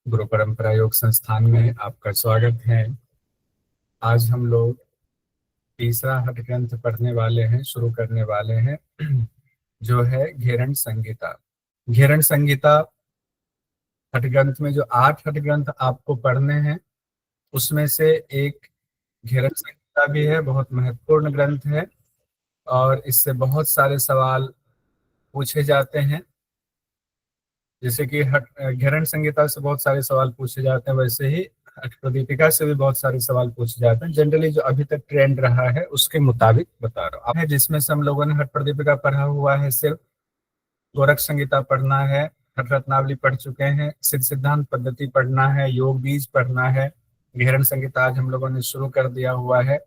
गुरु परंपरा योग संस्थान में आपका स्वागत है। आज हम लोग तीसरा हठ ग्रंथ पढ़ने वाले हैं, शुरू करने वाले हैं, जो है घेरण संहिता। घेरण संहिता हठ ग्रंथ में जो 8 हठ ग्रंथ आपको पढ़ने हैं उसमें से एक घेरण संहिता भी है। बहुत महत्वपूर्ण ग्रंथ है और इससे बहुत सारे सवाल पूछे जाते हैं। जैसे कि घेरण संहिता से बहुत सारे सवाल पूछे जाते हैं, वैसे ही हठ प्रदीपिका से भी बहुत सारे सवाल पूछे जाते हैं। जनरली जो अभी तक ट्रेंड रहा है उसके मुताबिक बता रहा हूँ आप है, जिसमें से हम लोगों ने हठ प्रदीपिका पढ़ा हुआ है। सिर्फ गोरख संहिता पढ़ना है, हठ रत्नावली पढ़ चुके हैं, सिद्ध सिद्धांत पद्धति पढ़ना है, योग बीज पढ़ना है। घेरण संहिता आज हम लोगों ने शुरू कर दिया हुआ है।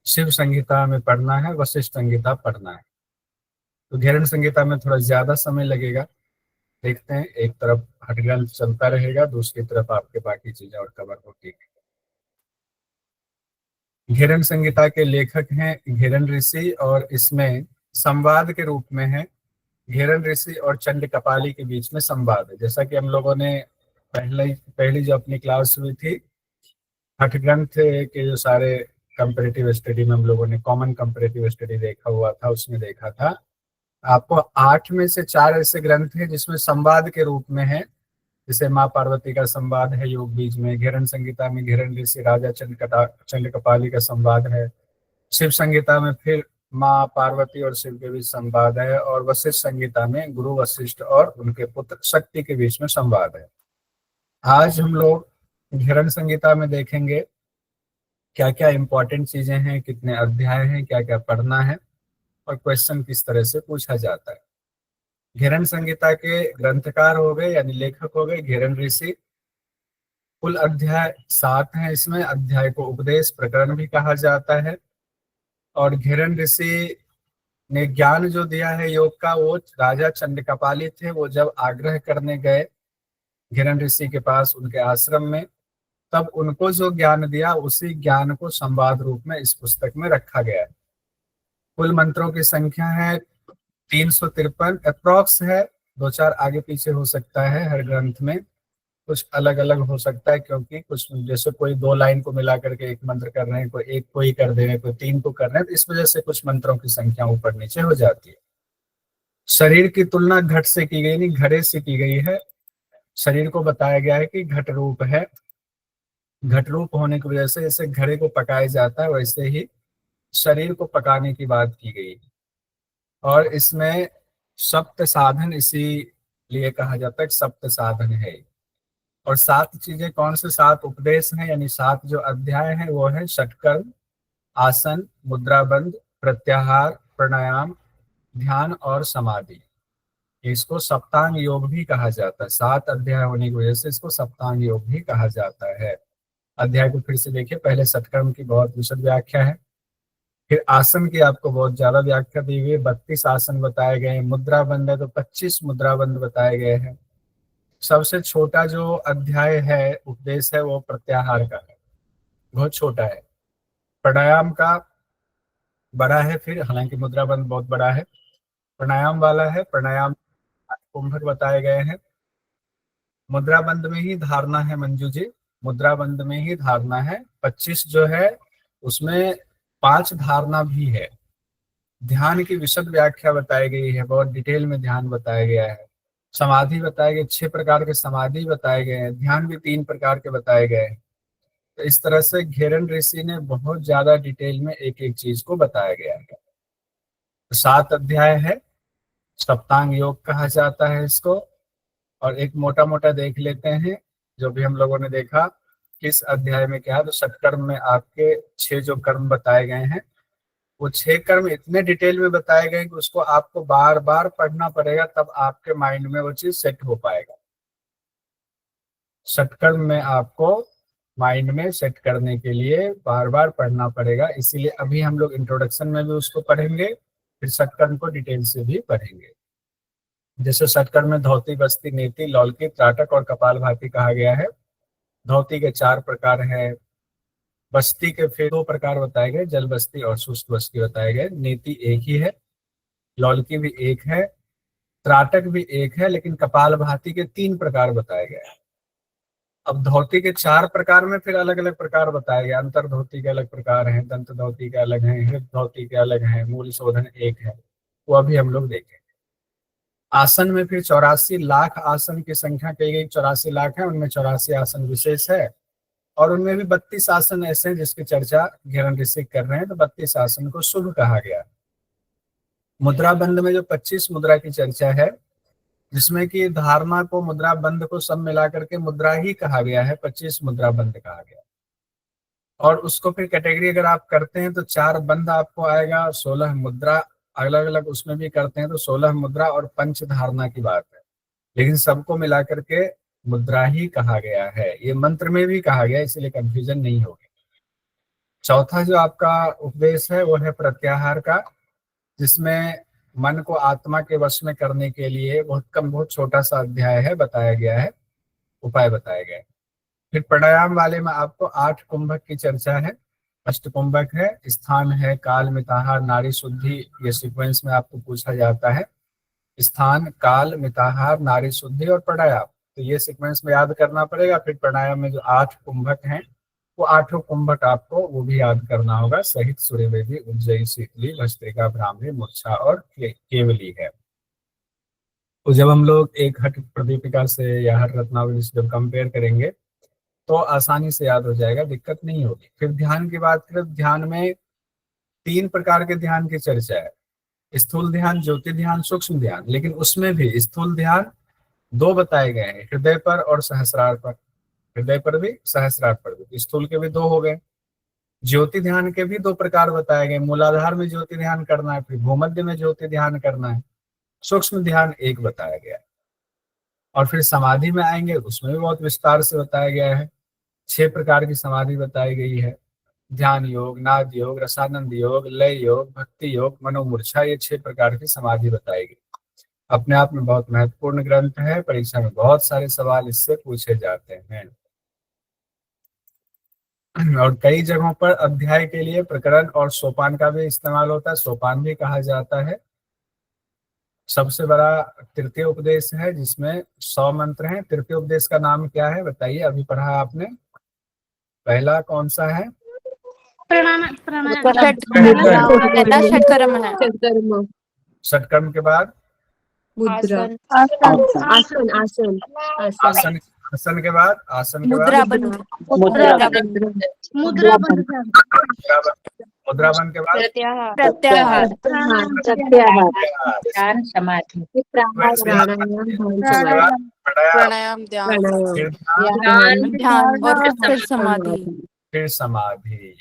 शिव संहिता में पढ़ना है, वशिष्ठ संहिता पढ़ना है। तो घेरण संहिता में थोड़ा ज्यादा समय लगेगा। देखते हैं, एक तरफ हठ ग्रंथ चलता रहेगा, दूसरी तरफ आपके बाकी चीजें और कवर होती है। घेरण संहिता के लेखक हैं घेरण ऋषि और इसमें संवाद के रूप में है। घेरण ऋषि और चंड कपाली के बीच में संवाद है। जैसा कि हम लोगों ने पहली जो अपनी क्लास हुई थी, हठ ग्रंथ के जो सारे कंपेरेटिव स्टडी में हम लोगों ने कॉमन कंपेरेटिव स्टडी देखा हुआ था, उसमें देखा था आपको 8 में से 4 ऐसे ग्रंथ हैं जिसमें संवाद के रूप में है। जैसे माँ पार्वती का संवाद है योग बीज में, घेरण संहिता में घेरण ऋषि राजा चंड कपाली का संवाद है, शिव संहिता में फिर माँ पार्वती और शिव के बीच संवाद है, और वशिष्ठ संहिता में गुरु वशिष्ठ और उनके पुत्र शक्ति के बीच में संवाद है। आज हम लोग घेरण संहिता में देखेंगे क्या क्या इंपॉर्टेंट चीजें हैं, कितने अध्याय हैं, क्या क्या पढ़ना है और क्वेश्चन किस तरह से पूछा जाता है। घेरण संहिता के ग्रंथकार हो गए यानी लेखक हो गए घेरण ऋषि। कुल अध्याय 7 हैं। इसमें अध्याय को उपदेश प्रकरण भी कहा जाता है। और घेरण ऋषि ने ज्ञान जो दिया है योग का, वो राजा चंड कपाली थे। वो जब आग्रह करने गए घेरण ऋषि के पास उनके आश्रम में, तब उनको जो ज्ञान दिया उसी ज्ञान को संवाद रूप में इस पुस्तक में रखा गया है। कुल मंत्रों की संख्या है 353 अप्रॉक्स है। 2-4 आगे पीछे हो सकता है हर ग्रंथ में, कुछ अलग अलग हो सकता है, क्योंकि कुछ जैसे कोई 2 लाइन को मिला करके एक मंत्र कर रहे हैं, कोई एक को ही कर दे रहे हैं, कोई 3 को कर रहे हैं, तो इस वजह से कुछ मंत्रों की संख्या ऊपर नीचे हो जाती है। शरीर की तुलना घट से की गई, नहीं घड़े से की गई है। शरीर को बताया गया है कि घट रूप है। घट रूप होने की वजह से जैसे घड़े को पकाया जाता है, वैसे ही शरीर को पकाने की बात की गई। और इसमें सप्त साधन इसीलिए कहा जाता है कि सप्त साधन है। और 7 चीजें कौन से 7 उपदेश हैं, यानी 7 जो अध्याय हैं वो है षटकर्म, आसन, मुद्राबंध, प्रत्याहार, प्राणायाम, ध्यान और समाधि। इसको सप्तांग योग भी कहा जाता है। 7 अध्याय होने की वजह से इसको सप्तांग योग भी कहा जाता है। अध्याय को फिर से देखिए। पहले षटकर्म की बहुत विशद व्याख्या है, फिर आसन की आपको बहुत ज्यादा व्याख्या दी हुई है। 32 आसन बताए गए हैं। मुद्रा बंद है तो 25 मुद्रा बंद बताए गए हैं। सबसे छोटा जो अध्याय है, उपदेश है, वो प्रत्याहार का है, बहुत छोटा है। प्राणायाम का बड़ा है, फिर हालांकि मुद्रा बंद बहुत बड़ा है। प्राणायाम वाला है। प्राणायाम कुंभक बताए गए हैं। मुद्रा बंद में ही धारणा है मंजू जी, मुद्रा बंद में ही धारणा है। 25 जो है उसमें 5 धारणा भी है। ध्यान की विशद व्याख्या बताई गई है, बहुत डिटेल में ध्यान बताया गया है। समाधि बताए गए, 6 प्रकार के समाधि बताए गए हैं। ध्यान भी 3 प्रकार के बताए गए हैं। तो इस तरह से घेरण ऋषि ने बहुत ज्यादा डिटेल में एक एक चीज को बताया गया है। तो 7 अध्याय है, सप्तांग योग कहा जाता है इसको। और एक मोटा मोटा देख लेते हैं जो भी हम लोगों ने देखा किस अध्याय में क्या है। तो सत्कर्म में आपके 6 जो कर्म बताए गए हैं, वो 6 कर्म इतने डिटेल में बताए गए कि उसको आपको बार बार पढ़ना पड़ेगा, तब आपके माइंड में वो चीज सेट हो पाएगा। सत्कर्म में आपको माइंड में सेट करने के लिए बार बार पढ़ना पड़ेगा, इसीलिए अभी हम लोग इंट्रोडक्शन में भी उसको पढ़ेंगे, फिर सत्कर्म को डिटेल से भी पढ़ेंगे। जैसे सत्कर्म में धौती, बस्ती, नेति, लौल्की, त्राटक और कपालभाति कहा गया है। धौती के 4 प्रकार हैं। बस्ती के फिर 2 प्रकार बताए गए, जल बस्ती और शुष्क बस्ती बताए गए। नेति एक ही है, लौल्की भी एक है, त्राटक भी एक है, लेकिन कपालभाति के 3 प्रकार बताए गए हैं। अब धोती के 4 प्रकार में फिर अलग अलग प्रकार बताए गए। अंतर धोती के अलग प्रकार हैं, दंत धोती के अलग हैं, हृद धोती के अलग हैं, मूल शोधन एक है, वो अभी हम लोग देखें। आसन में फिर 84 लाख आसन की संख्या कही गई, 84 लाख है, उनमें 84 आसन विशेष है, और उनमें भी 32 आसन ऐसे हैं जिसकी चर्चा घेरन ऋषि कर रहे हैं, तो 32 आसन को शुभ कहा गया। मुद्रा बंद में जो 25 मुद्रा की चर्चा है, जिसमें कि धारणा को, मुद्रा बंद को सब मिलाकर के मुद्रा ही कहा गया है, 25 मुद्रा बंद कहा गया। और उसको फिर कैटेगरी अगर आप करते हैं तो 4 बंद आपको आएगा, 16 मुद्रा अलग अलग उसमें भी करते हैं तो 16 मुद्रा और पंच धारणा की बात है, लेकिन सबको मिलाकर के मुद्रा ही कहा गया है। ये मंत्र में भी कहा गया, इसलिए कंफ्यूजन नहीं होगी। चौथा जो आपका उपदेश है वो है प्रत्याहार का, जिसमें मन को आत्मा के वश में करने के लिए बहुत कम, बहुत छोटा सा अध्याय है, बताया गया है, उपाय बताए गए। फिर प्राणायाम वाले में आपको 8 कुंभक की चर्चा है। अष्ट कुंभक है, स्थान है काल मिताहार नाड़ी शुद्धि, ये सीक्वेंस में आपको पूछा जाता है। स्थान, काल, मिताहार, नाड़ी शुद्धि और प्राणायाम, तो ये सीक्वेंस में याद करना पड़ेगा। फिर प्राणायाम में जो 8 कुंभक हैं, वो 8 कुंभक आपको वो भी याद करना होगा, सहित सूर्यवेदी, उज्जयी, शीतली, भस्त्रिका, भ्रामरी, मूर्छा और केवली है। तो जब हम लोग एक हठ प्रदीपिका से या हठ रत्नावली से जब कंपेयर करेंगे तो आसानी से याद हो जाएगा, दिक्कत नहीं होगी। फिर ध्यान की बात करें, ध्यान में 3 प्रकार के ध्यान की चर्चा है, स्थूल ध्यान, ज्योति ध्यान, सूक्ष्म ध्यान, लेकिन उसमें भी स्थूल ध्यान 2 बताए गए हैं, हृदय पर और सहस्रार पर। हृदय पर भी, सहस्रार पर भी, स्थूल के भी 2 हो गए। ज्योति ध्यान के भी 2 प्रकार बताए गए, मूलाधार में ज्योति ध्यान करना है, फिर भूमध्य में ज्योति ध्यान करना है। सूक्ष्म ध्यान 1 बताया गया है। और फिर समाधि में आएंगे, उसमें भी बहुत विस्तार से बताया गया है। 6 प्रकार की समाधि बताई गई है, ध्यान योग, नाद योग, रसानंद योग, लय योग, भक्ति योग, मनोमूर्छा, ये 6 प्रकार की समाधि बताई गई। अपने आप में बहुत महत्वपूर्ण ग्रंथ है, परीक्षा में बहुत सारे सवाल इससे पूछे जाते हैं। और कई जगहों पर अध्याय के लिए प्रकरण और सोपान का भी इस्तेमाल होता है, सोपान भी कहा जाता है। सबसे बड़ा तृतीय उपदेश है जिसमें 100 मंत्र हैं। तृतीय उपदेश का नाम क्या है बताइए, अभी पढ़ा आपने। पहला कौन सा है? पहला षटकर्म है। षटकर्म के बाद मुद्रा, आसन, आसन, आसन, आसन, आसन के बाद, आसन के बाद मुद्रा बंध, मुद्रा बंध, मुद्रा बंद, मुद्रा बंद के बाद प्रत्याहार, ध्यान, समाधि, प्राणायाम, ध्यान, फिर ध्यान और फिर समाधि। फिर समाधि।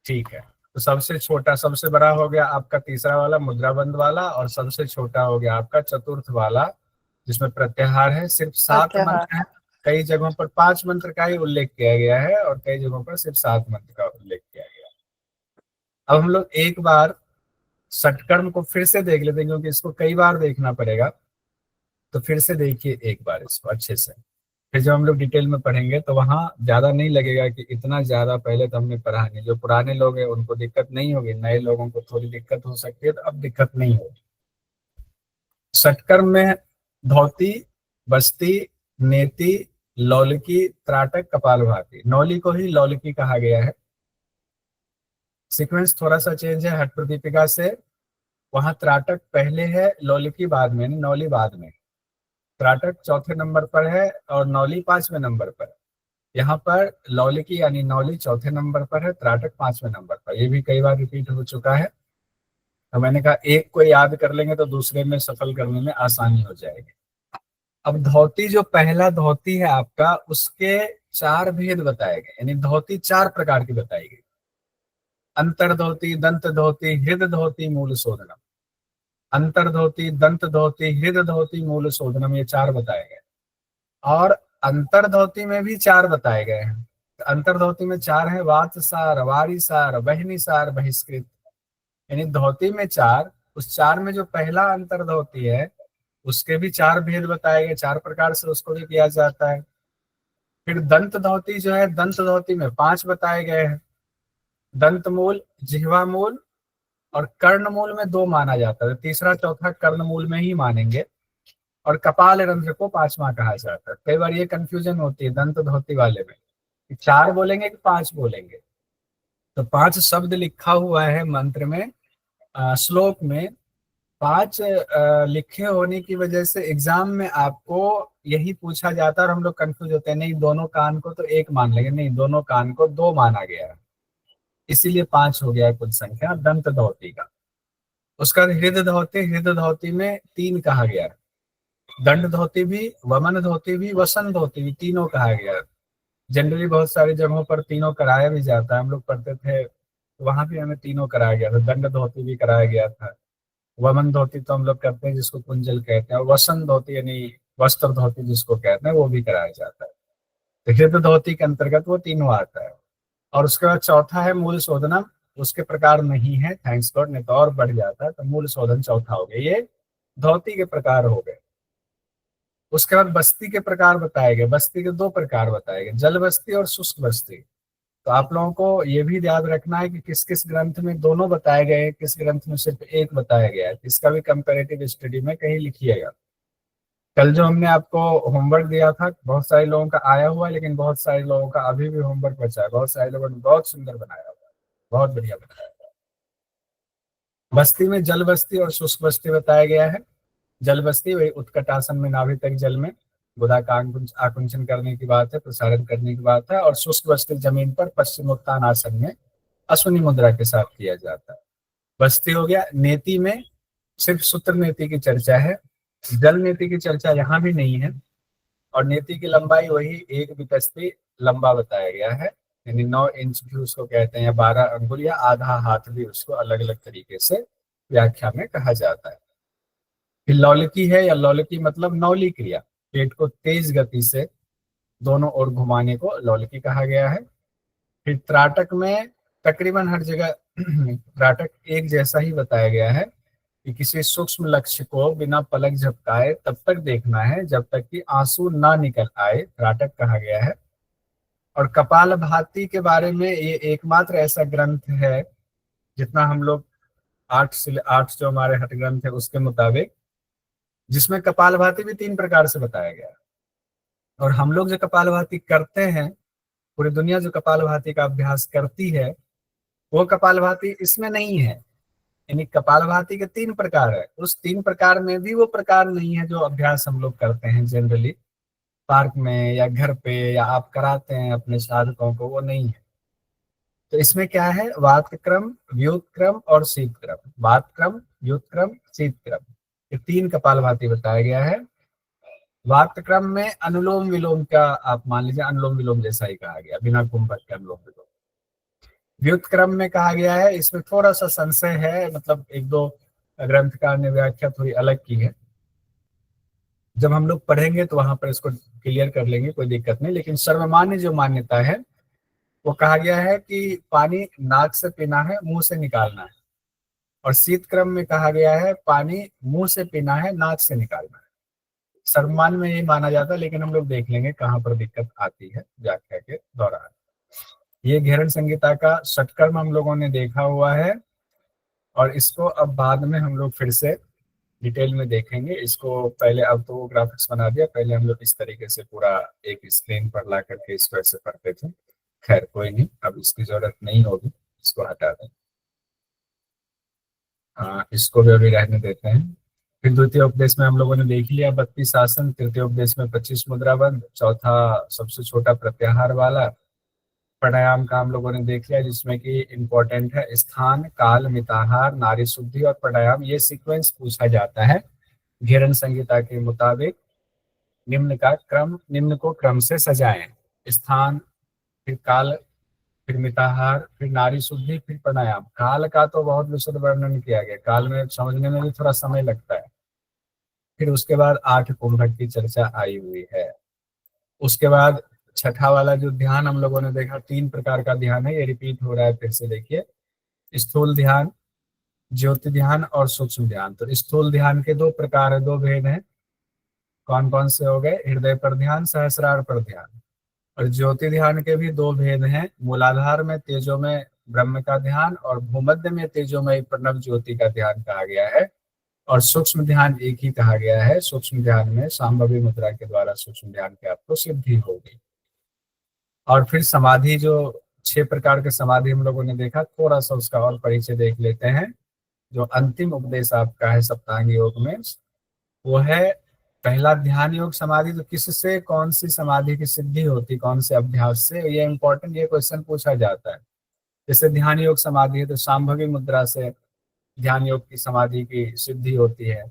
ठीक है, तो सबसे छोटा, सबसे बड़ा हो गया आपका तीसरा वाला मुद्रा बंद वाला, और सबसे छोटा हो गया आपका चतुर्थ वाला जिसमें प्रत्याहार है। सिर्फ 7 मंत्र है, कई जगहों पर 5 मंत्र का ही उल्लेख किया गया है और कई जगहों पर सिर्फ 7 मंत्र का उल्लेख किया गया है। अब हम लोग एक बार षटकर्म को फिर से देख लेते हैं, क्योंकि इसको कई बार देखना पड़ेगा, तो फिर से देखिए एक बार इसको अच्छे से। फिर जब हम लोग डिटेल में पढ़ेंगे तो वहाँ ज्यादा नहीं लगेगा कि इतना ज्यादा पहले तो हमने पढ़ा नहीं। जो पुराने लोग हैं उनको दिक्कत नहीं होगी, नए लोगों को थोड़ी दिक्कत हो सकती है, तो अब दिक्कत नहीं होगी। षटकर्म में धोती, बस्ती, नेति, लौलिकी, त्राटक, कपालभाति, नौली को ही लौलिकी कहा गया है। सीक्वेंस थोड़ा सा चेंज है हठ प्रदीपिका से, वहां त्राटक पहले है, लौलिकी बाद में, नौली बाद में। त्राटक चौथे नंबर पर है और नौली 5वें नंबर पर। यहाँ पर लौलिकी यानी नौली चौथे नंबर पर है, त्राटक 5वें नंबर पर। ये भी कई बार रिपीट हो चुका है, तो मैंने कहा एक को याद कर लेंगे तो दूसरे में सफल करने में आसानी हो जाएगी। अब धोती, जो पहला धोती है आपका, उसके 4 भेद बताए गए, यानी धोती 4 प्रकार की बताई गई। अंतर धोती, दंत धोती, हृद धोती, मूल शोधनम। अंतर धोती, दंत धोती, हृद धोती, मूल शोधनम, ये 4 बताए गए। और अंतर धोती में भी 4 बताए गए हैं। अंतर धोती में 4 है, वात सार, वारी सार, बहिनी सार, बहिष्कृत, यानी धोती में 4। उस 4 में जो पहला अंतर धोती है उसके भी 4 भेद बताए गए, 4 प्रकार से उसको भी किया जाता है। फिर दंत धोती जो है, दंत धोती में 5 बताए गए हैं। दंत मूल, जिह्वा मूल और कर्ण मूल में 2 माना जाता है, तीसरा चौथा कर्ण मूल में ही मानेंगे। और कपाल रंध्र को पांचवा कहा जाता है। कई बार ये कंफ्यूजन होती है दंत धोती वाले में कि 4 बोलेंगे कि 5 बोलेंगे। तो 5 शब्द लिखा हुआ है मंत्र में, श्लोक में 5 लिखे होने की वजह से एग्जाम में आपको यही पूछा जाता है और हम लोग कंफ्यूज होते हैं, नहीं दोनों कान को तो 1 मान लेंगे, नहीं दोनों कान को 2 माना गया है, इसीलिए 5 हो गया कुल संख्या दंत धोती का। उसका हृदय धोती में 3 कहा गया है, दंड धोती भी, वमन धोती भी, वसन धोती भी, तीनों कहा गया है। जनरली बहुत सारी जगहों पर तीनों कराया भी जाता है, हम लोग पढ़ते थे वहां भी हमें तीनों कराया गया था, दंड धोती भी कराया गया था, वमन धोती तो हम लोग करते हैं जिसको कुंजल कहते हैं, और वसन धोती यानी वस्त्र धोती जिसको कहते हैं वो भी कराया जाता है। तो हृदय धोती के अंतर्गत वो तीनों आता है। और उसके बाद चौथा है मूल शोधनम, उसके प्रकार नहीं है, थैंक्स गॉड, नहीं तो और बढ़ जाता है। तो मूल शोधन चौथा हो गया, ये धोती के प्रकार हो गए। उसके बाद बस्ती के प्रकार बताए गए, बस्ती के 2 प्रकार बताए गए, जल बस्ती और शुष्क बस्ती। तो आप लोगों को ये भी याद रखना है कि किस किस ग्रंथ में दोनों बताए गए हैं, किस ग्रंथ में सिर्फ एक बताया गया है, इसका भी कंपैरेटिव स्टडी में कहीं लिखिएगा। कल जो हमने आपको होमवर्क दिया था बहुत सारे लोगों का आया हुआ है, लेकिन बहुत सारे लोगों का अभी भी होमवर्क बचा है, बहुत सारे लोगों ने बहुत सुंदर बनाया हुआ है, बहुत बढ़िया बनाया हुआ है। बस्ती में जल बस्ती और शुष्क बस्ती बताया गया है। जल बस्ती वही उत्कट आसन में नाभि तक जल में गुदा का आकुंचन करने की बात है, प्रसारण करने की बात है। और शुष्क बस्ती जमीन पर पश्चिमोत्तान आसन में अश्विनी मुद्रा के साथ किया जाता है। बस्ती हो गया। नेति में सिर्फ सूत्र नेति की चर्चा है, जल नेति की चर्चा यहाँ भी नहीं है। और नेति की लंबाई वही 1 वितस्ती लंबा बताया गया है, यानी 9 इंच भी उसको कहते हैं, या 12 अंगुल या आधा हाथ भी उसको अलग अलग तरीके से व्याख्या में कहा जाता है। फिर लौलिकी है, या लौलिकी मतलब नौली क्रिया, पेट को तेज गति से दोनों ओर घुमाने को लौलिकी कहा गया है। फिर त्राटक में तकरीबन हर जगह त्राटक एक जैसा ही बताया गया है कि किसी सूक्ष्म लक्ष्य को बिना पलक झपकाए तब तक देखना है जब तक कि आंसू ना निकल आए, त्राटक कहा गया है। और कपालभाति के बारे में ये एकमात्र ऐसा ग्रंथ है, जितना हम लोग 8 जो हमारे हठ ग्रंथ है उसके मुताबिक, जिसमें कपालभाति भी 3 प्रकार से बताया गया है। और हम लोग जो कपालभाति करते हैं, पूरी दुनिया जो कपालभाति का अभ्यास करती है, वो कपालभाति इसमें नहीं है। यानी कपालभाति के 3 प्रकार है, उस 3 प्रकार में भी वो प्रकार नहीं है जो अभ्यास हम लोग करते हैं जनरली पार्क में या घर पे या आप कराते हैं अपने साधकों को, वो नहीं है। तो इसमें क्या है, वात क्रम, व्युत क्रम और शीत क्रम। वात क्रम, व्युत क्रम, शीत क्रम, ये 3 कपालभाति बताया गया है। वात क्रम में अनुलोम विलोम का आप मान लीजिए अनुलोम विलोम जैसा ही कहा गया, बिना कुंभक के अनुलोम विलोम। व्युत क्रम में कहा गया है, इसमें थोड़ा सा संशय है, मतलब 1-2 ग्रंथकार ने व्याख्या थोड़ी अलग की है, जब हम लोग पढ़ेंगे तो वहां पर इसको क्लियर कर लेंगे, कोई दिक्कत नहीं। लेकिन सर्वमान्य जो मान्यता है वो कहा गया है कि पानी नाक से पीना है, मुंह से निकालना है। और शीत क्रम में कहा गया है पानी मुंह से पीना है, नाक से निकालना है। सर्वमान्य में ये माना जाता है, लेकिन हम लोग देख लेंगे कहाँ पर दिक्कत आती है व्याख्या के दौरान। ये घेरन संहिता का षटकर्म हम लोगों ने देखा हुआ है, और इसको अब बाद में हम लोग फिर से डिटेल में देखेंगे। इसको पहले, अब तो वो ग्राफिक्स बना दिया, पहले हम लोग इस तरीके से पूरा एक स्क्रीन पर ला करके इसको ऐसे पढ़ते थे। खैर कोई नहीं, अब इसकी जरूरत नहीं होगी, इसको हटा दें। इसको भी अभी रहने देते हैं। फिर द्वितीय उपदेश में हम लोगों ने देख लिया 32 आसन, तृतीय उपदेश में 25 मुद्रा बंद, चौथा सबसे छोटा प्रत्याहार वाला प्राणायाम का हम लोगों ने देख लिया, जिसमें कि इम्पोर्टेंट है स्थान, काल, मिताहार, नारी शुद्धि और प्राणायाम। ये सीक्वेंस पूछा जाता है घेरन संहिता के मुताबिक। निम्न को क्रम से सजाएं, स्थान, फिर काल, फिर मिताहार, फिर नारी शुद्धि, फिर प्राणायाम। काल का तो बहुत विशद वर्णन किया गया, काल में समझने में भी थोड़ा समय लगता है। फिर उसके बाद 8 कुंभक की चर्चा आई हुई है। उसके बाद छठा वाला जो ध्यान हम लोगों ने देखा, 3 प्रकार का ध्यान है, ये रिपीट हो रहा है, फिर से देखिए। स्थूल ध्यान, ज्योति ध्यान और सूक्ष्म ध्यान। तो स्थूल ध्यान के 2 प्रकार है, 2 भेद हैं। कौन कौन से हो गए, हृदय पर ध्यान, सहस्रार पर ध्यान। और ज्योति ध्यान के भी 2 भेद हैं, मूलाधार में तेजो में ब्रह्म का ध्यान और भूमध्य में तेजो में प्रणव ज्योति का ध्यान कहा गया है। और सूक्ष्म ध्यान एक ही कहा गया है। सूक्ष्म ध्यान में सांभवी मुद्रा के द्वारा सूक्ष्म ध्यान की आपको सिद्धि होगी। और फिर समाधि, जो 6 प्रकार के समाधि हम लोगों ने देखा, थोड़ा सा उसका और परिचय देख लेते हैं। जो अंतिम उपदेश आपका है सप्तांग योग में, वो है पहला ध्यान योग समाधि। तो किससे कौन सी समाधि की सिद्धि होती, कौन से अभ्यास से, ये इंपॉर्टेंट, ये क्वेश्चन पूछा जाता है। जैसे ध्यान योग समाधि है तो सांभवी मुद्रा से ध्यान योग की समाधि की सिद्धि होती है।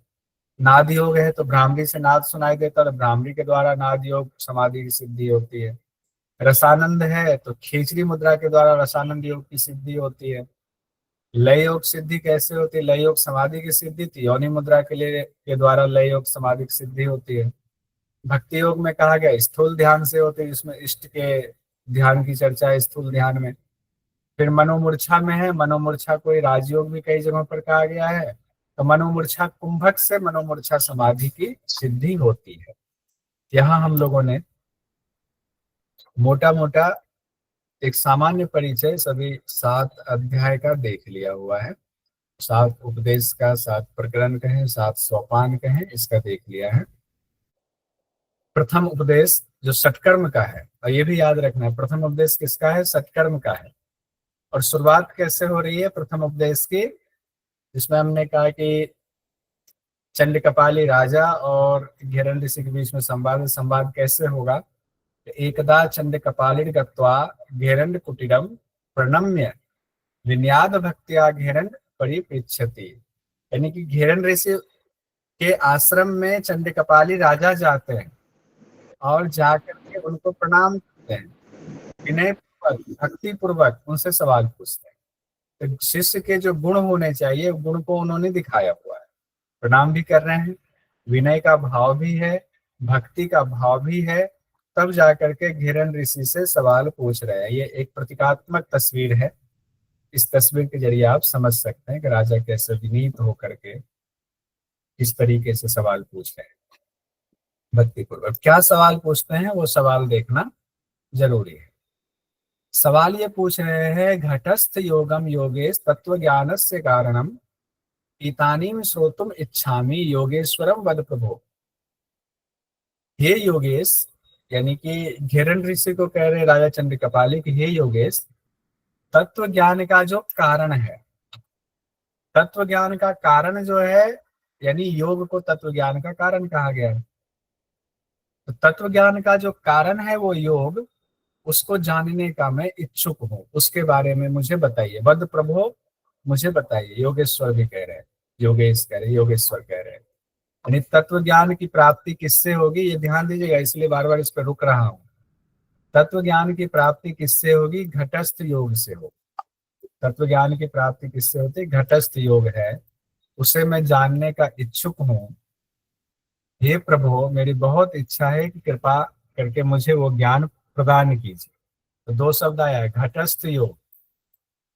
नाद योग है तो भ्रामरी से नाद सुनाई देता है, तो भ्रामरी के द्वारा नाद योग समाधि की सिद्धि होती है। रसानंद है तो खींचरी मुद्रा के द्वारा रसानंद योग की सिद्धि होती है। लय योग सिद्धि कैसे होती है? लय योग समाधि की सिद्धि थी, योनि मुद्रा के द्वारा लय योग समाधि की सिद्धि होती है। भक्ति योग में कहा गया स्थूल ध्यान से होती है, जिसमें इष्ट के ध्यान की चर्चा है स्थूल ध्यान में। फिर मनोमूर्छा में है, मनोमूर्छा कोई राजयोग भी कई जगहों पर कहा गया है। तो मनोमूर्छा कुंभक से मनोमूर्छा समाधि की सिद्धि होती है। यहाँ हम लोगों ने मोटा मोटा एक सामान्य परिचय सभी 7 अध्याय का देख लिया हुआ है। 7 उपदेश का, 7 प्रकरण कहें, 7 सोपान कहें, इसका देख लिया है। प्रथम उपदेश जो सत्कर्म का है, और ये भी याद रखना है प्रथम उपदेश किसका है? सत्कर्म का है। और शुरुआत कैसे हो रही है प्रथम उपदेश की? जिसमें हमने कहा कि चंड कपाली राजा और घेरन ऋषि के बीच में संवाद। संवाद कैसे होगा? एकदा चंड कपालिर गत्वा घेरन कुटीरम प्रणम्य विन्याद भक्त्या घेरन परिपृच्छति। यानी कि घेरन ऋषि के आश्रम में चंड कपाली राजा जाते हैं और जाकर के उनको प्रणाम करते हैं, विनय पूर्वक, भक्ति पूर्वक उनसे सवाल पूछते हैं। तो शिष्य के जो गुण होने चाहिए, गुण को उन्होंने दिखाया हुआ है। प्रणाम भी कर रहे हैं, विनय का भाव भी है, भक्ति का भाव भी है, तब जाकर के घेरन ऋषि से सवाल पूछ रहे हैं। ये एक प्रतीकात्मक तस्वीर है। इस तस्वीर के जरिए आप समझ सकते हैं कि राजा कैसे विनीत होकर के इस तरीके से सवाल पूछ रहे हैं भक्ति पूर्वक। क्या सवाल पूछते हैं वो सवाल देखना जरूरी है। सवाल ये पूछ रहे हैं, घटस्थ योगम योगेश तत्व ज्ञानस्य कारणम इतानीम श्रोतुम इच्छामि योगेश्वरम वद प्रभो। हे योगेश, यानी कि घेरन ऋषि को कह रहे राजा चंद्र कपाली कि हे योगेश, तत्व ज्ञान का जो कारण है, तत्व ज्ञान का कारण जो है, यानी योग को तत्व ज्ञान का कारण कहा गया है। तो तत्व ज्ञान का जो कारण है वो योग, उसको जानने का मैं इच्छुक हूँ, उसके बारे में मुझे बताइए। वद प्रभो, मुझे बताइए। योगेश्वर भी कह रहे हैं, योगेश कह रहे, योगेश्वर कह रहे हैं। यानी तत्व ज्ञान की प्राप्ति किससे होगी, ये ध्यान दीजिएगा, इसलिए बार बार इस पर रुक रहा हूँ। तत्व ज्ञान की प्राप्ति किससे होगी? घटस्थ योग से हो। तत्व ज्ञान की प्राप्ति किससे होती है? घटस्थ योग है, उसे मैं जानने का इच्छुक हूँ। हे प्रभु, मेरी बहुत इच्छा है कि कृपा करके मुझे वो ज्ञान प्रदान कीजिए। तो 2 शब्द आया है, घटस्थ योग,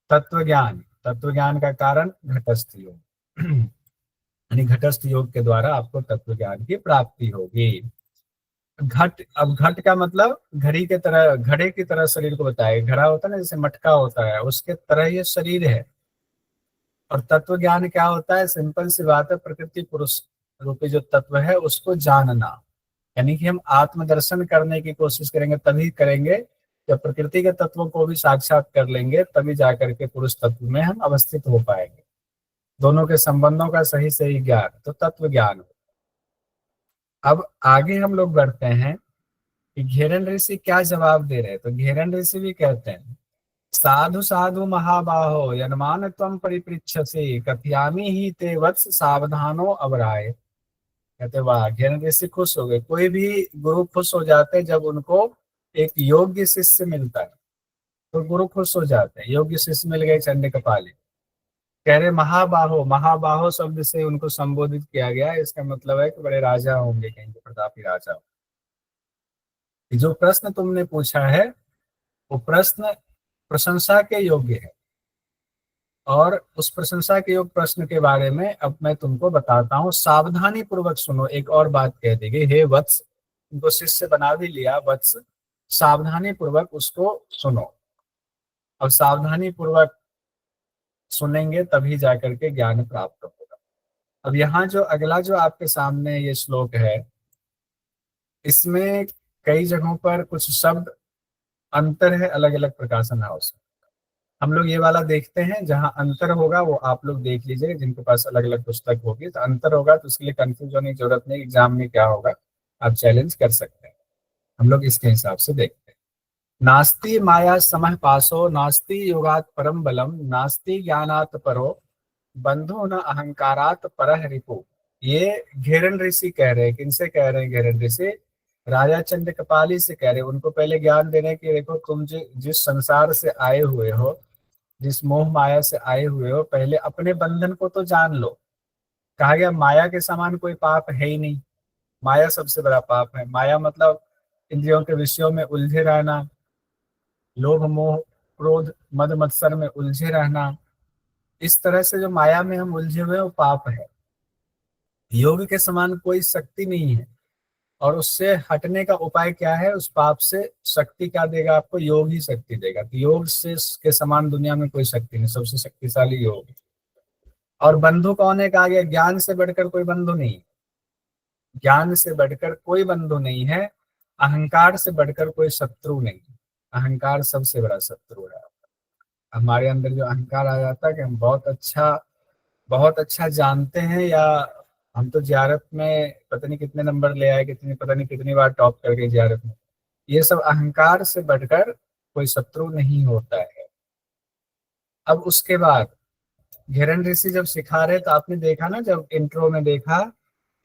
तत्व ज्ञान। तत्व ज्ञान का कारण घटस्थ योग, यानी घटस्थ योग के द्वारा आपको तत्व ज्ञान की प्राप्ति होगी। घट, अब घट का मतलब घड़ी के तरह, घड़े की तरह शरीर को बताया। घड़ा होता है ना, जैसे मटका होता है, उसके तरह ये शरीर है। और तत्व ज्ञान क्या होता है? सिंपल सी बात है, प्रकृति पुरुष रूपी जो तत्व है उसको जानना। यानी कि हम आत्मदर्शन करने की कोशिश करेंगे, तभी करेंगे जब प्रकृति के तत्वों को भी साक्षात कर लेंगे, तभी जाकर के पुरुष तत्व में हम अवस्थित हो पाएंगे। दोनों के संबंधों का सही सही ज्ञान, तो तत्व ज्ञान। अब आगे हम लोग बढ़ते हैं कि घेरन ऋषि क्या जवाब दे रहे हैं। तो घेरन ऋषि भी कहते हैं, साधु साधु महाबाहो यन्मान त्वं परिपृच्छसि कथयामि ही ते वत्स सावधानो अवराय। कहते वाह, घेरन ऋषि खुश हो गए। कोई भी गुरु खुश हो जाते हैं जब उनको एक योग्य शिष्य मिलता है, तो गुरु खुश हो जाते हैं। योग्य शिष्य मिल गए चंड कपाली। कह रहे महाबाहो, महाबाहो शब्द से उनको संबोधित किया गया। इसका मतलब है कि बड़े राजा होंगे, कहीं के प्रतापी राजा। जो प्रश्न तुमने पूछा है वो प्रश्न प्रशंसा के योग्य है, और उस प्रशंसा के योग्य प्रश्न के बारे में अब मैं तुमको बताता हूँ। सावधानी पूर्वक सुनो। एक और बात कह देगी, हे वत्स, उनको शिष्य बना भी लिया, वत्स, सावधानी पूर्वक उसको सुनो। और सावधानी पूर्वक सुनेंगे तभी जाकर के ज्ञान प्राप्त होगा। अब यहाँ जो अगला जो आपके सामने ये श्लोक है, इसमें कई जगहों पर कुछ शब्द अंतर है, अलग अलग प्रकाशन हाउस। हम लोग ये वाला देखते हैं, जहां अंतर होगा वो आप लोग देख लीजिए, जिनके पास अलग अलग पुस्तक होगी तो अंतर होगा, तो उसके लिए कंफ्यूज होने की जरूरत नहीं, एग्जाम में क्या होगा आप चैलेंज कर सकते हैं। हम लोग इसके हिसाब से देखते हैं। नास्ति माया समः पासो, नास्ति योगात परम बलम, नास्ति ज्ञानात परो, बंधु न अहंकारात परः रिपु। ये घेरन ऋषि कह रहे हैं। किनसे कह रहे हैं घेरन ऋषि? राजा चंद्र कपाली से कह रहे हैं। उनको पहले ज्ञान देने की, देखो तुम जिस संसार से आए हुए हो, जिस मोह माया से आए हुए हो, पहले अपने बंधन को तो जान लो। कहा गया माया के समान कोई पाप है ही नहीं, माया सबसे बड़ा पाप है। माया मतलब इंद्रियों के विषयों में उलझे रहना, लोभ मोह क्रोध मद मत्सर में उलझे रहना, इस तरह से जो माया में हम उलझे हुए हैं वो पाप है। योग के समान कोई शक्ति नहीं है, और उससे हटने का उपाय क्या है? उस पाप से शक्ति क्या देगा आपको? योग ही शक्ति देगा। तो योग से के समान दुनिया में कोई शक्ति नहीं, सबसे शक्तिशाली योग है। और बंधु कौन है? कहा गया ज्ञान से बढ़कर कोई बंधु नहीं, ज्ञान से बढ़कर कोई बंधु नहीं है, अहंकार से बढ़कर कोई शत्रु नहीं। अहंकार सबसे बड़ा शत्रु है। हमारे अंदर जो अहंकार आ जाता है कि हम बहुत अच्छा जानते हैं, या हम तो जियारत में पता नहीं कितने नंबर ले आए, पता नहीं कितनी बार टॉप कर गए जियारत में, ये सब अहंकार से बढ़कर कोई शत्रु नहीं होता है। अब उसके बाद घेरन ऋषि जब सिखा रहे, तो आपने देखा ना, जब इंट्रो में देखा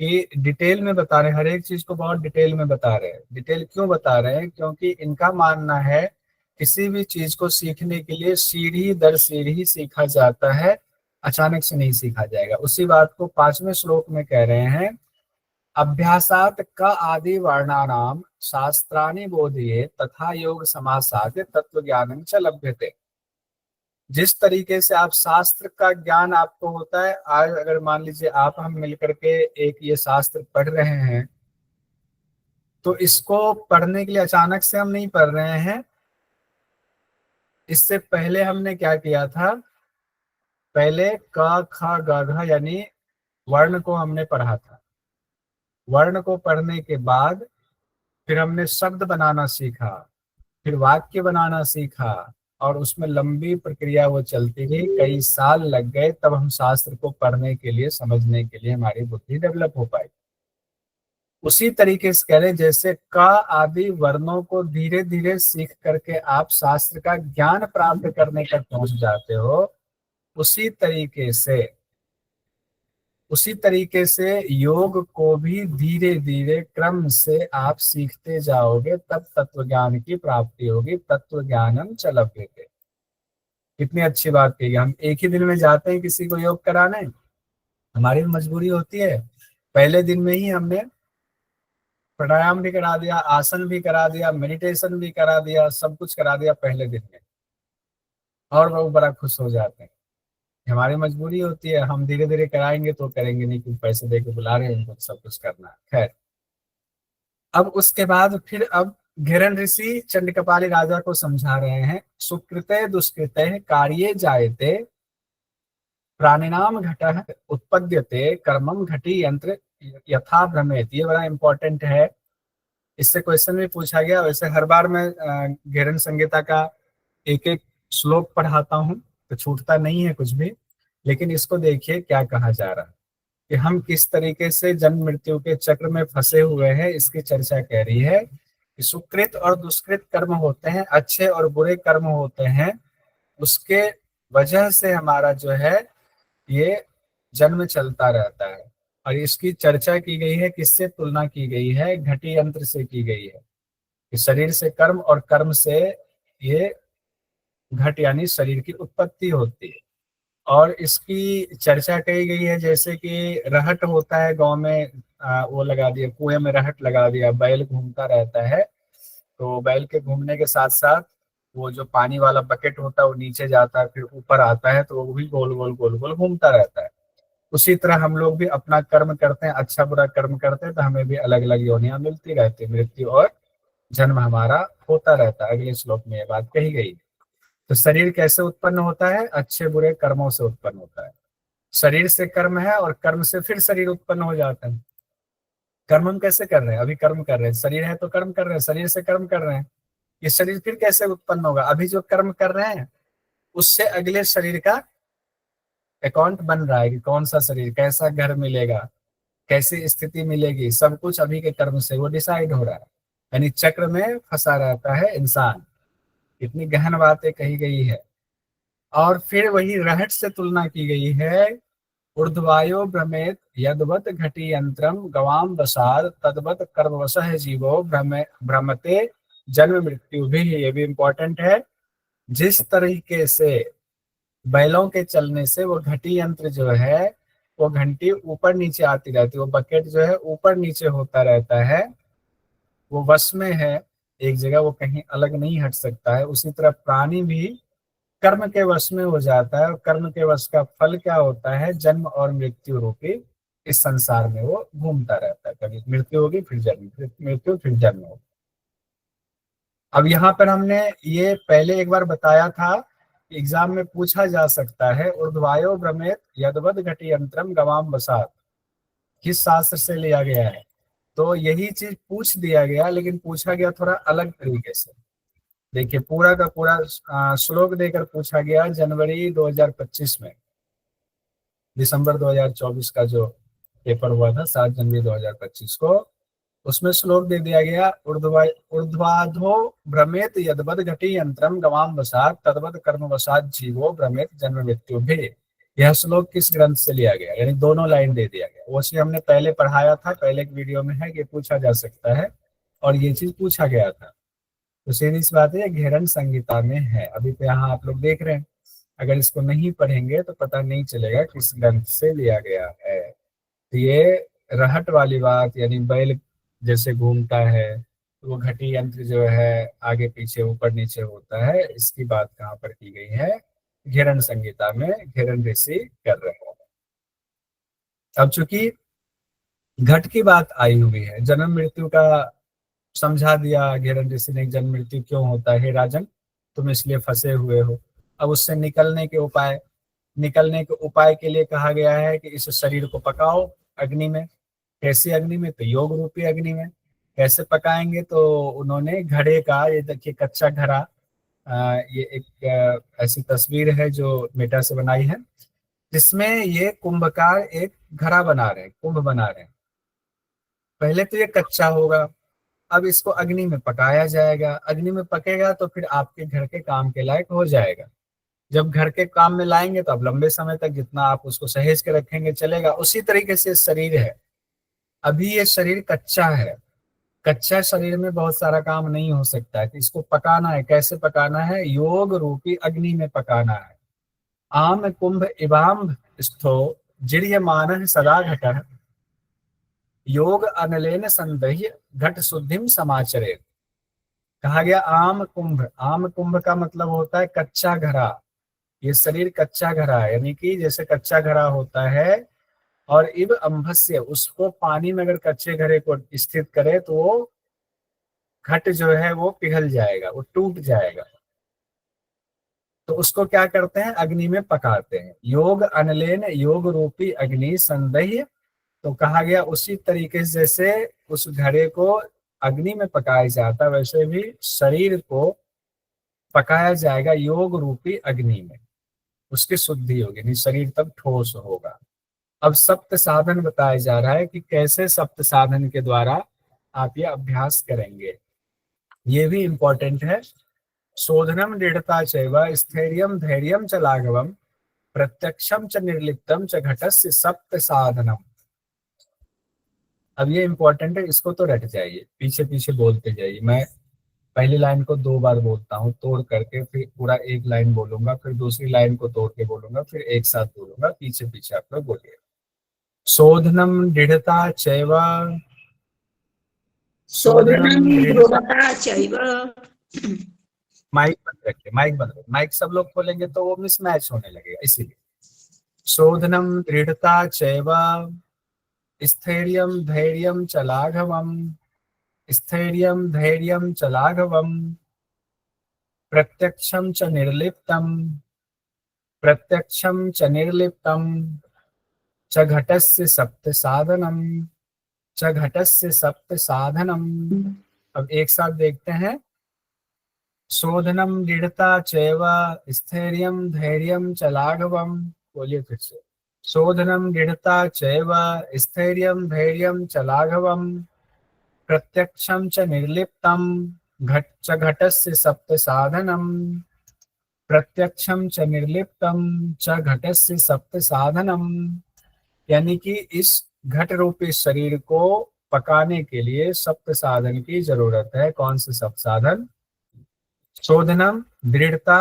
कि डिटेल में बता रहे, हर एक चीज को बहुत डिटेल में बता रहे हैं। डिटेल क्यों बता रहे हैं? क्योंकि इनका मानना है किसी भी चीज को सीखने के लिए सीढ़ी दर सीढ़ी सीखा जाता है, अचानक से नहीं सीखा जाएगा। उसी बात को 5वें श्लोक में कह रहे हैं, अभ्यासात का आदि वर्णानाम शास्त्राणि बोधिये तथा योग समासाद्य तत्व ज्ञानं च लभ्यते। जिस तरीके से आप शास्त्र का ज्ञान आपको होता है, आज अगर मान लीजिए आप हम मिलकर के एक ये शास्त्र पढ़ रहे हैं, तो इसको पढ़ने के लिए अचानक से हम नहीं पढ़ रहे हैं। इससे पहले हमने क्या किया था? पहले क ख ग घ यानी वर्ण को हमने पढ़ा था। वर्ण को पढ़ने के बाद फिर हमने शब्द बनाना सीखा, फिर वाक्य बनाना सीखा, और उसमें लंबी प्रक्रिया वो चलती रही, कई साल लग गए, तब हम शास्त्र को पढ़ने के लिए, समझने के लिए हमारी बुद्धि डेवलप हो पाई। उसी तरीके से कह रहे, जैसे का आदि वर्णों को धीरे धीरे सीख करके आप शास्त्र का ज्ञान प्राप्त करने तक पहुंच जाते हो, उसी तरीके से योग को भी धीरे धीरे क्रम से आप सीखते जाओगे, तब तत्व ज्ञान की प्राप्ति होगी। तत्व ज्ञानम च लभ्यते। कितनी अच्छी बात कही। हम एक ही दिन में जाते हैं किसी को योग कराने, हमारी मजबूरी होती है। पहले दिन में ही हमने प्राणायाम भी करा दिया, आसन भी करा दिया, मेडिटेशन भी करा दिया, सब कुछ करा दिया पहले दिन में, और वो बड़ा खुश हो जाते हैं। हमारी मजबूरी होती है, हम धीरे धीरे कराएंगे तो करेंगे नहीं, क्योंकि पैसे दे के बुला रहे हैं, उनको सब कुछ करना है। खैर, अब उसके बाद फिर अब घेरन ऋषि चंडकपाली राजा को समझा रहे हैं, सुकृते दुष्कृते कार्ये जायते प्राणिनाम घटः उत्पद्यते कर्मम घटी यंत्र यथा भ्रमेत। ये बड़ा इंपॉर्टेंट है, इससे क्वेश्चन भी पूछा गया। वैसे हर बार मैं घेरन संहिता का एक एक श्लोक पढ़ाता हूँ, तो छूटता नहीं है कुछ भी, लेकिन इसको देखिए क्या कहा जा रहा है कि हम किस तरीके से जन्म मृत्यु के चक्र में फंसे हुए हैं। इसकी चर्चा कह रही है कि सुकृत और दुष्कृत कर्म होते हैं, अच्छे और बुरे कर्म होते हैं, उसके वजह से हमारा जो है ये जन्म चलता रहता है। और इसकी चर्चा की गई है, किससे तुलना की गई है? घटी यंत्र से की गई है कि शरीर से कर्म और कर्म से ये घट यानी शरीर की उत्पत्ति होती है। और इसकी चर्चा कही गई है, जैसे कि रहट होता है गांव में, वो लगा दिया, कुएं में रहट लगा दिया, बैल घूमता रहता है, तो बैल के घूमने के साथ साथ वो जो पानी वाला बकेट होता है वो नीचे जाता है, फिर ऊपर आता है, तो वो भी गोल गोल गोल गोल घूमता रहता है। उसी तरह हम लोग भी अपना कर्म करते हैं, अच्छा बुरा कर्म करते हैं, तो हमें भी अलग अलग योनियां मिलती रहती है, मृत्यु और जन्म हमारा होता रहता है। अगले श्लोक में ये बात कही गई। तो शरीर कैसे उत्पन्न होता है? अच्छे बुरे कर्मों से उत्पन्न होता है। शरीर से कर्म है और कर्म से फिर शरीर उत्पन्न हो जाता है। कर्म हम कैसे कर रहे हैं? अभी कर्म कर रहे हैं, शरीर है तो कर्म कर रहे हैं, शरीर से कर्म कर रहे हैं। ये शरीर फिर कैसे उत्पन्न होगा? अभी जो कर्म कर रहे हैं उससे अगले शरीर का अकाउंट बन रहा है कि कौन सा शरीर, कैसा घर मिलेगा, कैसी स्थिति मिलेगी, सब कुछ अभी के कर्म से वो डिसाइड हो रहा है। यानी चक्र में फंसा रहता है इंसान। इतनी गहन बातें कही गई है। और फिर वही रहट से तुलना की गई है। ऊर्ध्वायो भ्रमेत यद्वत घटी यंत्रम गवाम वसाद तद्वत कर्मवशः जीवो भ्रमते जन्म मृत्यु भी। ये भी इंपॉर्टेंट है। जिस तरीके से बैलों के चलने से वो घटी यंत्र जो है, वो घंटी ऊपर नीचे आती रहती है, वो बकेट जो है ऊपर नीचे होता रहता है, वो वश में है एक जगह, वो कहीं अलग नहीं हट सकता है। उसी तरह प्राणी भी कर्म के वश में हो जाता है, और कर्म के वश का फल क्या होता है? जन्म और मृत्यु रूपी इस संसार में वो घूमता रहता है। कभी मृत्यु होगी फिर जन्म, फिर मृत्यु फिर जन्म होगी। अब यहाँ पर हमने ये पहले एक बार बताया था, एग्जाम में पूछा जा सकता है ऊर्ध्वायो भ्रमेत यद्वद घटी यंत्रम गवाम वसात किस शास्त्र से लिया गया है। तो यही चीज पूछ दिया गया, लेकिन पूछा गया थोड़ा अलग तरीके से। देखिए पूरा का पूरा श्लोक देकर पूछा गया जनवरी 2025 में, दिसंबर 2024 का जो पेपर हुआ था 7 जनवरी 2025 को, उसमें श्लोक दे दिया गया ऊर्ध्वाधो भ्रमेत यद्वद घटी यंत्रम गवाम वसात तद्वद कर्म वसात जीवो भ्रमेत जन्म मृत्यु भी। यह श्लोक किस ग्रंथ से लिया गया? यानी दोनों लाइन दे दिया गया। वो चीज हमने पहले पढ़ाया था, पहले एक वीडियो में है कि पूछा जा सकता है, और ये चीज पूछा गया था। तो सीधी सी बात है, घेरन संहिता में है। अभी तो यहाँ आप लोग देख रहे हैं, अगर इसको नहीं पढ़ेंगे तो पता नहीं चलेगा किस ग्रंथ से लिया गया है। तो ये रहट वाली बात, यानी बैल जैसे घूमता है तो वो घटी यंत्र जो है आगे पीछे ऊपर नीचे होता है, इसकी बात कहाँ पर की गई है? घेरन संहिता में घेरन ऋषि कर रहे हैं। अब चूंकि घट की बात आई हुई है, जन्म मृत्यु का समझा दिया घेरन ऋषि ने, जन्म मृत्यु क्यों होता है राजन, तुम इसलिए फंसे हुए हो। अब उससे निकलने के उपाय, निकलने के उपाय के लिए कहा गया है कि इस शरीर को पकाओ अग्नि में। कैसी अग्नि में? तो योग रूपी अग्नि में। कैसे पकाएंगे? तो उन्होंने घड़े का, ये देखिए कच्चा घड़ा, ये एक ऐसी तस्वीर है जो मेटा से बनाई है, जिसमें ये कुंभकार एक घड़ा बना रहे हैं, कुंभ बना रहे हैं। पहले तो ये कच्चा होगा, अब इसको अग्नि में पकाया जाएगा। अग्नि में पकेगा तो फिर आपके घर के काम के लायक हो जाएगा। जब घर के काम में लाएंगे तो अब लंबे समय तक जितना आप उसको सहेज के रखेंगे चलेगा। उसी तरीके से शरीर है, अभी ये शरीर कच्चा है, कच्चा शरीर में बहुत सारा काम नहीं हो सकता है, तो इसको पकाना है। कैसे पकाना है? योग रूपी अग्नि में पकाना है। आम कुंभ इवाम स्थो जिर्यमान सदा घट योग अनलेन संदह्य घट शुद्धिम समाचरे। कहा गया आम कुंभ। आम कुंभ का मतलब होता है कच्चा घड़ा। ये शरीर कच्चा घड़ा है, यानी कि जैसे कच्चा घड़ा होता है, और इब अम्भस्य, उसको पानी में अगर कच्चे घड़े को स्थित करे तो वो घट जो है वो पिघल जाएगा, वो टूट जाएगा। तो उसको क्या करते हैं? अग्नि में पकाते हैं। योग अनलेन, योग रूपी अग्नि संदह्य। तो कहा गया उसी तरीके से जैसे उस घड़े को अग्नि में पकाया जाता, वैसे भी शरीर को पकाया जाएगा योग रूपी अग्नि में। उसकी शुद्धि होगी, नहीं शरीर तब ठोस होगा। अब सप्त साधन बताया जा रहा है कि कैसे सप्त साधन के द्वारा आप ये अभ्यास करेंगे। ये भी इंपॉर्टेंट है। शोधनम दृढ़ता चैव स्थैर्यम धैर्यम च लाघवम प्रत्यक्षम च निर्लिप्तम च घटस्य सप्त साधनम। अब ये इंपॉर्टेंट है, इसको तो रट जाइए, पीछे पीछे बोलते जाइए। मैं पहली लाइन को 2 बार बोलता हूँ तोड़ करके, फिर पूरा एक लाइन बोलूंगा, फिर दूसरी लाइन को तोड़ के बोलूंगा, फिर एक साथ बोलूंगा, पीछे पीछे आप लोग बोलिए। शोधनम दृढ़ता चैव, शोधनम दृढ़ता चैव। माइक बंद रखिए, माइक बंद रखिए, माइक सब लोग खोलेंगे तो वो मिसमैच होने लगेगा, इसीलिए। शोधनम दृढ़ता चैव स्थैर्यम धैर्यम च लाघवम स्थैर्यम धैर्यम च लाघवम प्रत्यक्षम च निर्लिप्तम प्रत्यक्षम च निर्लिप्तम च घटस्य सप्त साधनम, च घटस्य सप्त साधनम। अब एक साथ देखते हैं। शोधनम दृढ़ता चैव स्थैर्यम धैर्यम च लाघवम। बोलिए फिर से। शोधनम दृढ़ता चैव स्थैर्यम धैर्यम च लाघवम प्रत्यक्षम च निर्लिप्तम घटस्य सप्त साधनम। प्रत्यक्षम च निर्लिप्तम च घटस्य सप्त साधनम। यानी कि इस घट रूपी शरीर को पकाने के लिए सप्त साधन की जरूरत है। कौन से सप्त साधन? शोधनम, दृढ़ता,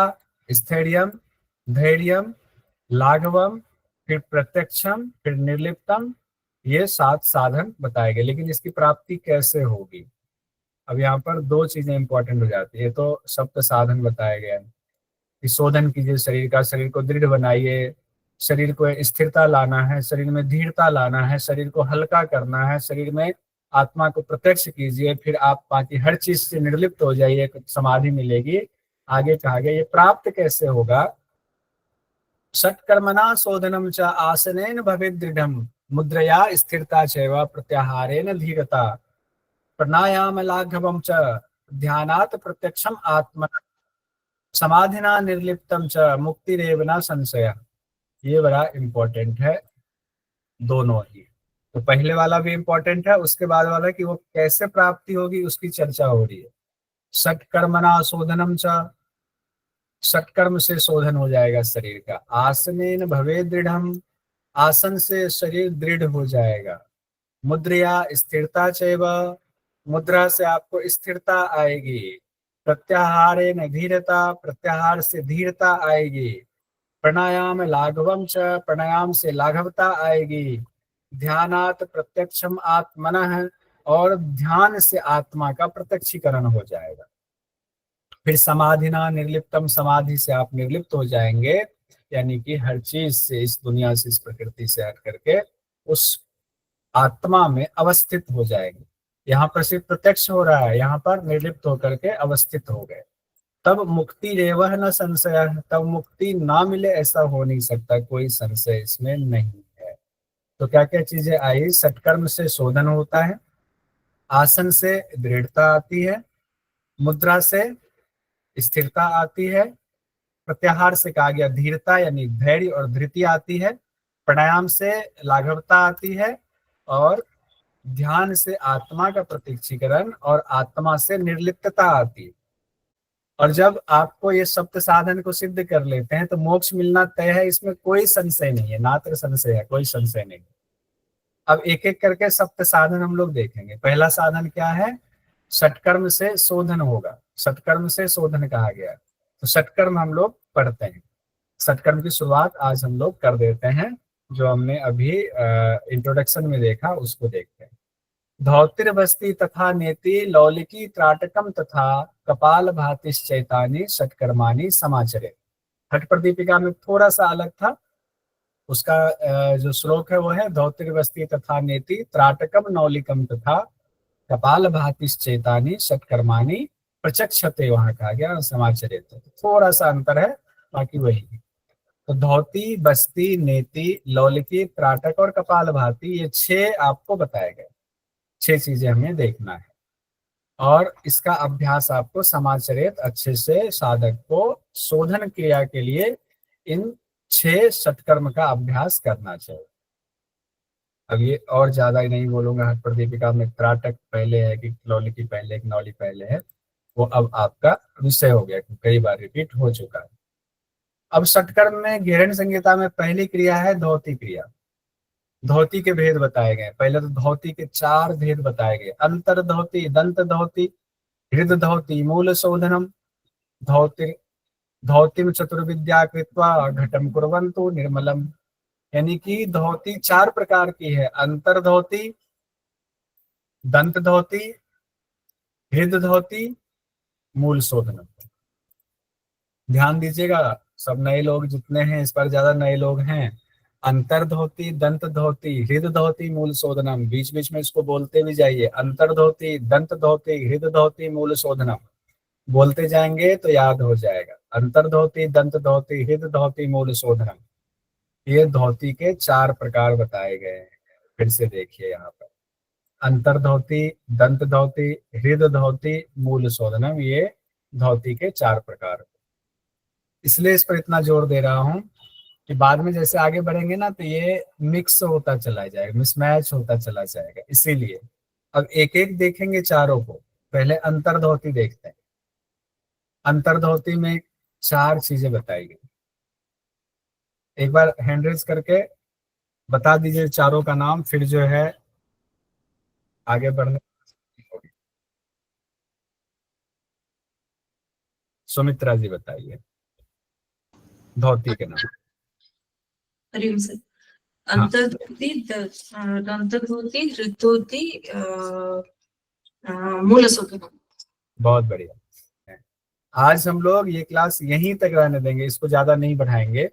स्थैर्यम, धैर्यम, लाघवम, फिर प्रत्यक्षम, फिर निर्लिप्तम। ये 7 साधन बताए गए। लेकिन इसकी प्राप्ति कैसे होगी? अब यहाँ पर 2 चीजें इंपॉर्टेंट हो जाती है। तो सप्त साधन बताया गया है कि शोधन कीजिए शरीर का, शरीर को दृढ़ बनाइए, शरीर को स्थिरता लाना है, शरीर में धीरता लाना है, शरीर को हल्का करना है, शरीर में आत्मा को प्रत्यक्ष कीजिए, फिर आप बाकी हर चीज से निर्लिप्त हो जाइए, समाधि मिलेगी। आगे कहा गया ये प्राप्त कैसे होगा? षट्कर्मणा शोधनम च आसनेन भवेद् दृढ़म मुद्रया स्थिरता चैव प्रत्याहारेण धीरता प्राणायाम लाघवम च ध्यानात् प्रत्यक्षम आत्मा समाधिना निर्लिप्तम च मुक्तिरेव न संशय। ये बड़ा इंपॉर्टेंट है दोनों ही। तो पहले वाला भी इंपॉर्टेंट है, उसके बाद वाला कि वो कैसे प्राप्ति होगी उसकी चर्चा हो रही है। षट्कर्मणा शोधनम च, षट्कर्म से शोधन हो जाएगा शरीर का। आसनेन भवे दृढ़म, आसन से शरीर दृढ़ हो जाएगा। मुद्रया स्थिरता चैव, मुद्रा से आपको स्थिरता आएगी। प्रत्याहारेण धीरता, प्रत्याहार से धीरता आएगी। प्राणायाम लाघवम च, प्राणायाम से लाघवता आएगी। ध्यानात् प्रत्यक्षम आत्मनः, और ध्यान से आत्मा का प्रत्यक्षीकरण हो जाएगा। फिर समाधिना निर्लिप्तम, समाधि से आप निर्लिप्त हो जाएंगे, यानी कि हर चीज से, इस दुनिया से, इस प्रकृति से हट करके उस आत्मा में अवस्थित हो जाएंगे। यहाँ पर सिर्फ प्रत्यक्ष हो रहा है, यहाँ पर निर्लिप्त होकर के अवस्थित हो गए। तब मुक्ति रेवह न संशय, तब मुक्ति ना मिले ऐसा हो नहीं सकता, कोई संशय इसमें नहीं है। तो क्या क्या चीजें आई? सत्कर्म से शोधन होता है, आसन से दृढ़ता आती है, मुद्रा से स्थिरता आती है, प्रत्याहार से कहा गया धीरता यानी धैर्य और धृति आती है, प्राणायाम से लाघवता आती है, और ध्यान से आत्मा का प्रत्यक्षीकरण और आत्मा से निर्लिप्तता आती है। और जब आपको ये सप्त साधन को सिद्ध कर लेते हैं तो मोक्ष मिलना तय है, इसमें कोई संशय नहीं है, नात्र संशय है, कोई संशय नहीं। अब एक एक करके सप्त साधन हम लोग देखेंगे। पहला साधन क्या है? षट्कर्म से शोधन होगा। षट्कर्म से शोधन कहा गया, तो षट्कर्म हम लोग पढ़ते हैं। षट्कर्म की शुरुआत आज हम लोग कर देते हैं, जो हमने अभी इंट्रोडक्शन में देखा उसको देखते हैं। धौतिर्वस्ति तथा नेति लौलिकी त्राटकम तथा कपाल भातिश्चैतानि षट्कर्माणि समाचरे। हठ प्रदीपिका में थोड़ा सा अलग था, उसका जो श्लोक है वो है धौतिर्वस्ति तथा नेति त्राटकम नौलिकम तथा कपाल भातिश्चैतानि षट्कर्माणि प्रचक्षते, वहां कहा गया समाचरे। थोड़ा सा अंतर है, बाकी वही। तो धौती, बस्ती, नेति, लौलिकी, त्राटक और कपाल भाती, ये 6 आपको बताए गए। 6 चीजें हमें देखना है, और इसका अभ्यास आपको समाचरित अच्छे से साधक को शोधन क्रिया के लिए इन 6 षट्कर्म का अभ्यास करना चाहिए। अब ये और ज्यादा ही नहीं बोलूंगा, हठ प्रदीपिका में त्राटक पहले है कि लौलिकी पहले कि नौली पहले है, वो अब आपका विषय हो गया, कई बार रिपीट हो चुका है। अब षट्कर्म में घेरन संहिता में पहली क्रिया है धौती क्रिया। धौती के भेद बताए गए। पहले तो धौती के 4 भेद बताए गए। अंतर धौती, दंत धौती, हृद धौती, मूल शोधनम, धौति धौतिम चतुर्विद्या कृत्वा घटम कुर्वन्तु निर्मलम। यानी कि धौती 4 प्रकार की है। अंतर धौती, दंत धौती, हृद धौती, मूल शोधनम। ध्यान दीजिएगा, सब नए लोग जितने हैं, इस पर ज्यादा नए लोग हैं। अंतर धोती, दंत धोती, हृद धोती, मूल शोधनम। बीच बीच में इसको बोलते भी जाइए। अंतर धोती, दंत धोती, हृद धोती, मूल शोधनम। बोलते जाएंगे तो याद हो जाएगा। अंतर धोती, दंत धोती, हृद धोती, मूल शोधनम। ये धोती के 4 प्रकार बताए गए हैं। फिर से देखिए यहाँ पर, अंतर धोती, दंत धोती, हृद धोती, मूल शोधनम, ये धोती के 4 प्रकार। इसलिए इस पर इतना जोर दे रहा हूँ कि बाद में जैसे आगे बढ़ेंगे ना तो ये मिक्स होता चला जाएगा, मिसमैच होता चला जाएगा। इसीलिए अब एक एक देखेंगे चारों को। पहले अंतर धोती देखते हैं। अंतर धोती में 4 चीजें बताई गई। एक बार हैंड रेज करके बता दीजिए चारों का नाम, फिर जो है आगे बढ़ने। सुमित्रा जी बताइए धोती के नाम। हरिओम सर। हाँ। अंतर्धोती, दंतधोती, हृदधोती, मूलशोधनम। बहुत बढ़िया। आज हम लोग ये क्लास यहीं तक रहने देंगे, इसको ज्यादा नहीं बढ़ाएंगे।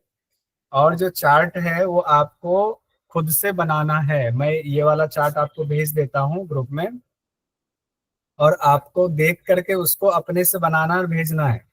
और जो चार्ट है वो आपको खुद से बनाना है। मैं ये वाला चार्ट आपको भेज देता हूँ ग्रुप में, और आपको देख करके उसको अपने से बनाना और भेजना है।